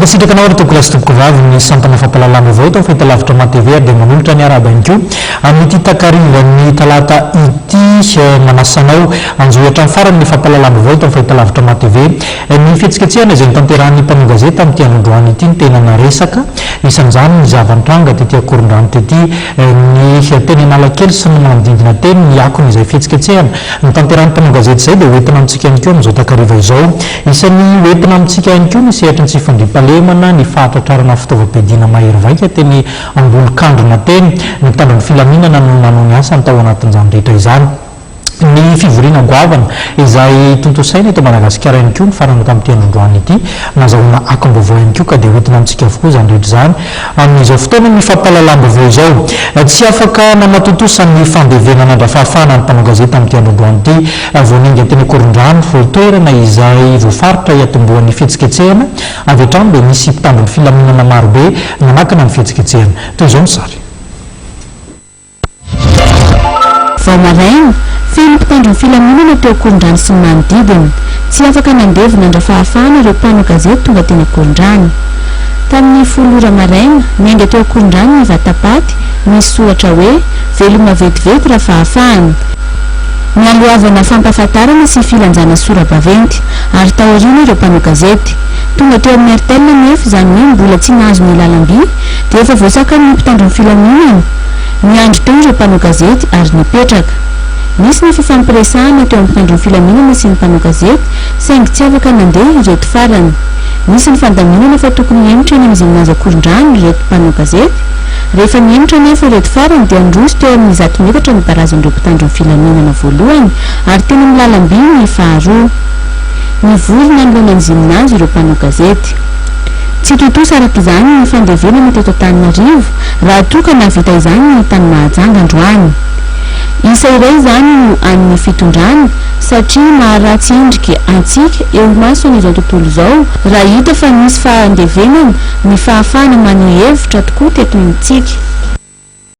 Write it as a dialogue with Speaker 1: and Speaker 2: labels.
Speaker 1: mankasitraka anao toko lasy toboko vavy ny sampana fampalalana avao eto fahita lavitra matv dia manolotra ny araba ihany koa amin'ity takarivany talata ity manasanao anjohatra farany ny fampalalana avao eto fahita lavitra matv ny fihetsiketsehana izay nitanterahany mpanao gazety amin'ity androany ity ny tenana resaka isan'izany ny zavantranga tety akorondrano tety ny teny analakely sy ny manodidina teny ny akony izay fihetsiketsehana nitanterahany mpanao gazety izay dia hoentina amintsika ihany koa amin'izao takariva izao isan'ny hoentina amintsika ihany koa ny sehatra ny tsy fandriam-pahalemana ny fahatratrarana fitaovam-piadiana mahery vaika teny ambolo-kandrona teny ny mitandrony filaminana no manao ny asa ny tao anatin'izany rehetra izany ny fivoriana goavana izay tontosaina eto Madagasikara ihany koa ny farana tamin'ity androany ity nazahoana akom-baovao ihany koa ka dia hoentina amintsika avokoa izany rehetra izany amin'izao fotoana ny fampahalalam-baovao izao tsy afaka namatontosan'ny fandevenana andra-fahafahana ny mpanao gazety amin'ity androany ity voaninga teny akorondrano voatoerana izay voafaritra hiatombohan'ny fihetsiketsehana avy hatrany dia misy mpitandrony filaminana marobe nanakana ny fihetsiketsehana toy izao ny sary
Speaker 2: Vamaraina feno mpitandrony filaminana teo akorondrano sy ny manodidina tsy afaka nandevina andra-fahafahana ireo mpanao gazety tonga teny akorondrano tamin'ny 10 ora maraina niainga teo akorondrano ny vatapaty misy soratra hoe veloma vetivety raha fahafahana mialoavana fampahafantarana sy filanjana sora-baventy ary taoriana ireo mpanao gazety tonga teo amin'ny artelina nefa izany hoe mbola tsy nahazo ny lalam-by dia efa voasaka ny mpitandrony filaminana niandro teo ireo mpanao gazety ary nipetraka nisy ny fifampiresahana teo amin'ny mpitandrony filaminana sy ny mpanao gazety saingy tsy afaka nandeha ireto farany nisy ny fandaminana fa tokony hemitra eny amin'izay nazo akorondrano ireto mpanao gazety rehefa niemitra nefa ireto farany dia androso teo amin'ny 100 metatra ny barazan'ireo mpitandrony filaminana voalohany ary teny amin'ny lalam-by ny faharoa nivorona ny lohan'ny ziminazy ireo mpanao gazety tsy totosa araka izany ny fandevenana teto Antananarivo raha toa ka navita izany ny tany Mahajanga androany isa iray izany no amin'ny fitondrana satria maharatsy endrika antsika eo maso n'izao tontolo izao raha hita fa misy fandevenana ny fahafahana maneho hevitra tokoa teto amintsika